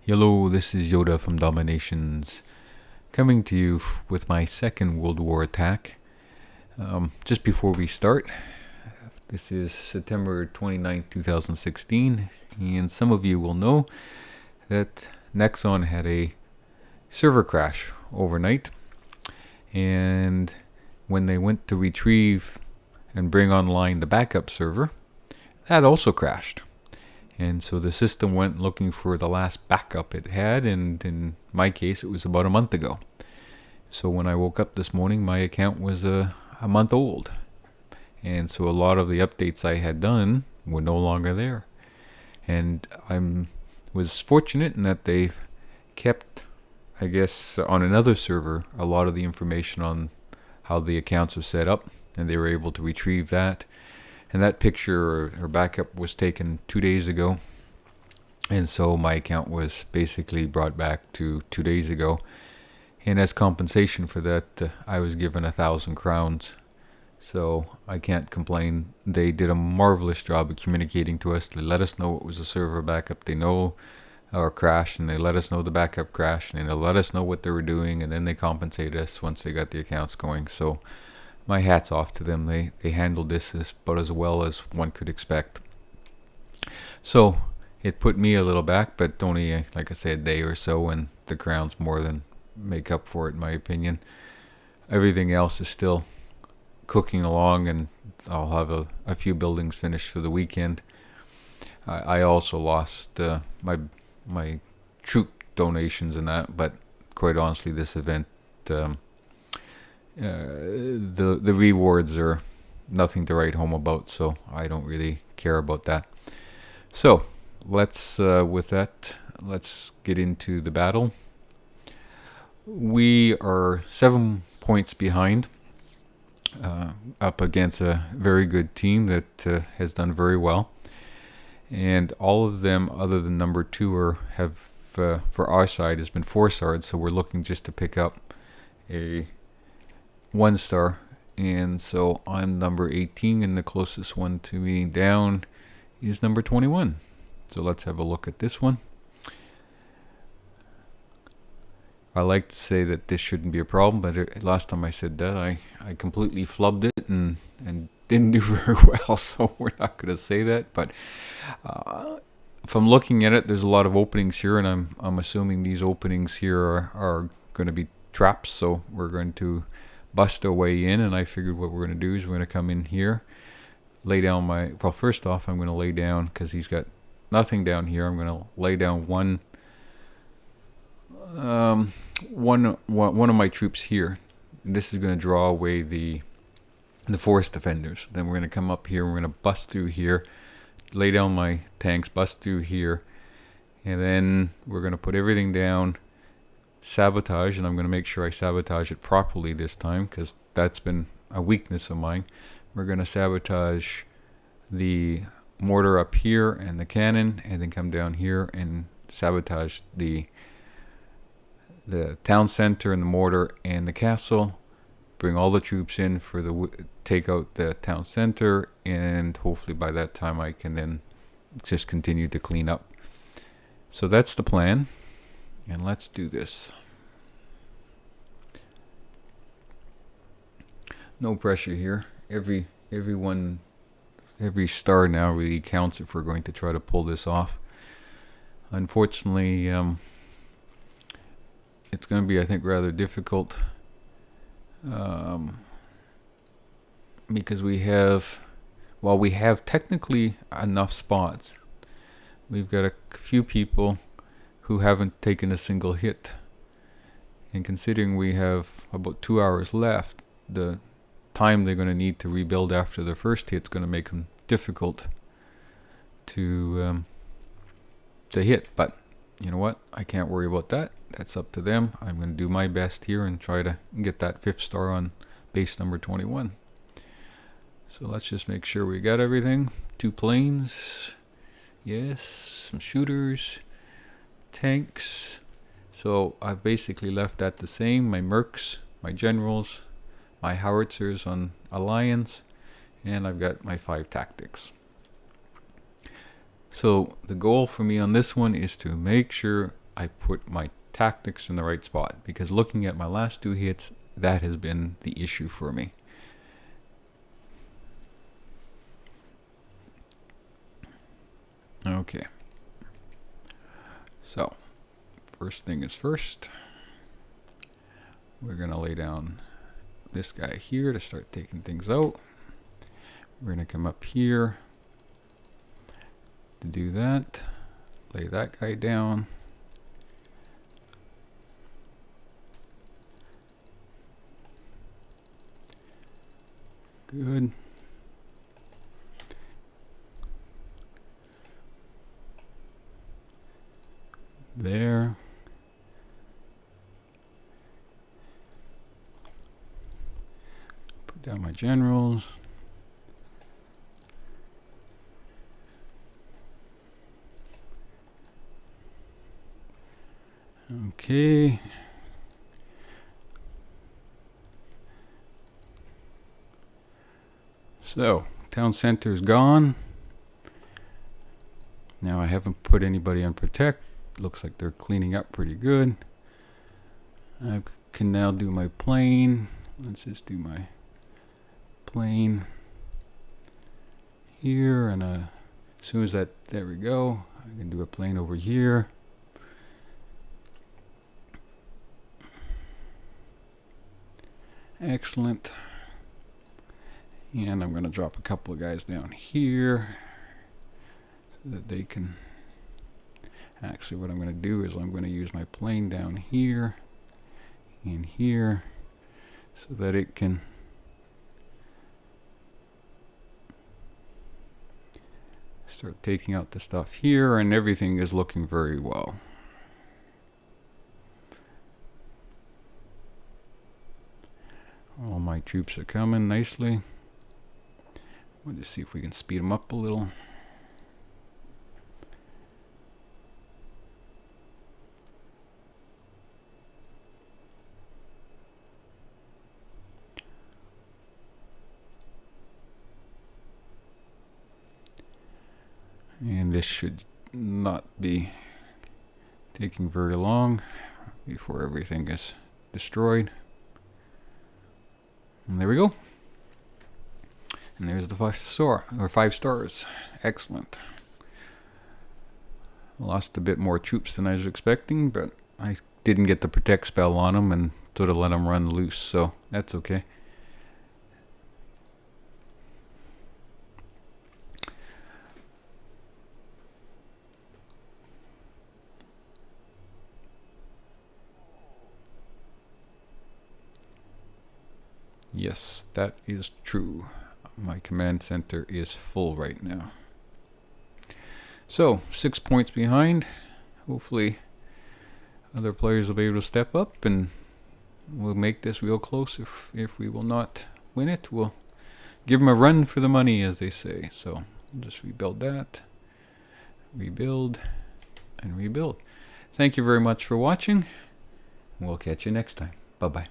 Hello, this is Yoda from Dominations, coming to you with my second World War attack. Just before we start, this is September 29th, 2016, and some of you will know that Nexon had a server crash overnight, and when they went to retrieve and bring online the backup server, that also crashed. And so the system went looking for the last backup it had, and in my case, it was about a month ago. So when I woke up this morning, my account was a month old. And so a lot of the updates I had done were no longer there. And I was fortunate in that they've kept, I guess, on another server, a lot of the information on how the accounts are set up, and they were able to retrieve that. And that picture or backup was taken 2 days ago. And so my account was basically brought back to 2 days ago. And as compensation for that, I was given 1,000 crowns. So I can't complain. They did a marvelous job of communicating to us. They let us know it was a server backup. They know our crash, and they let us know the backup crashed, and they let us know what they were doing, and then they compensated us once they got the accounts going. So my hat's off to them. They handled this about as well as one could expect. So it put me a little back, but only, like I said, a day or so, and the crowns more than make up for it, in my opinion. Everything else is still cooking along, and I'll have a few buildings finished for the weekend. I also lost my troop donations and that, but quite honestly, this event, the rewards are nothing to write home about, so I don't really care about that. So let's get into the battle. We are 7 points behind, up against a very good team that has done very well, and all of them other than number 2 have for our side has been 4-starred, so we're looking just to pick up a 1-star, and so I'm number 18, and the closest one to me down is number 21. So let's have a look at this one. I like to say that this shouldn't be a problem, but last time I said that, I completely flubbed it and didn't do very well, so we're not going to say that. But from looking at it, there's a lot of openings here, and I'm assuming these openings here are going to be traps, so we're going to bust our way in. And I figured what we're going to do is we're going to come in here, lay down first off, I'm going to lay down, because he's got nothing down here, I'm going to lay down one of my troops here. This is going to draw away the forest defenders. Then we're going to come up here, we're going to bust through here, lay down my tanks, bust through here, and then we're going to put everything down, sabotage, and I'm going to make sure I sabotage it properly this time, because that's been a weakness of mine. We're going to sabotage the mortar up here and the cannon, and then come down here and sabotage the town center and the mortar and the castle. Bring all the troops in for take out the town center, and hopefully by that time I can then just continue to clean up. So that's the plan, and let's do this. No pressure here. Every star now really counts if we're going to try to pull this off. Unfortunately, it's going to be, I think, rather difficult, because we have technically enough spots. We've got a few people who haven't taken a single hit, and considering we have about 2 hours left, the time they're going to need to rebuild after the first hit's going to make them difficult to hit. But you know what? I can't worry about that. That's up to them. I'm going to do my best here and try to get that 5th star on base number 21. So let's just make sure we got everything. 2 planes. Yes. Some shooters. Tanks. So I've basically left that the same. My mercs, my generals, my howitzers on Alliance, and I've got my 5 tactics. So the goal for me on this one is to make sure I put my tactics in the right spot, because looking at my last 2 hits, that has been the issue for me. Okay, so first thing is first, we're gonna lay down this guy here to start taking things out. We're gonna come up here to do that, lay that guy down. Good. There. Put down my generals. Okay. So, town center is gone. Now I haven't put anybody on protect. Looks like they're cleaning up pretty good. I can now do my plane. Let's just do my plane here, and as soon as that, there we go. I can do a plane over here. Excellent. And I'm going to drop a couple of guys down here so that they can... Actually, what I'm going to do is I'm going to use my plane down here and here so that it can start taking out the stuff here, and everything is looking very well. All my troops are coming nicely. We'll just see if we can speed them up a little. And this should not be taking very long before everything is destroyed. And there we go. And there's the 5 stars. Excellent. Lost a bit more troops than I was expecting, but I didn't get the protect spell on them and sort of let them run loose, so that's okay. Yes, that is true. My command center is full right now. So, 6 points behind. Hopefully other players will be able to step up and we'll make this real close. If we will not win it, we'll give them a run for the money, as they say. So, just rebuild that. Rebuild and rebuild. Thank you very much for watching. We'll catch you next time. Bye-bye.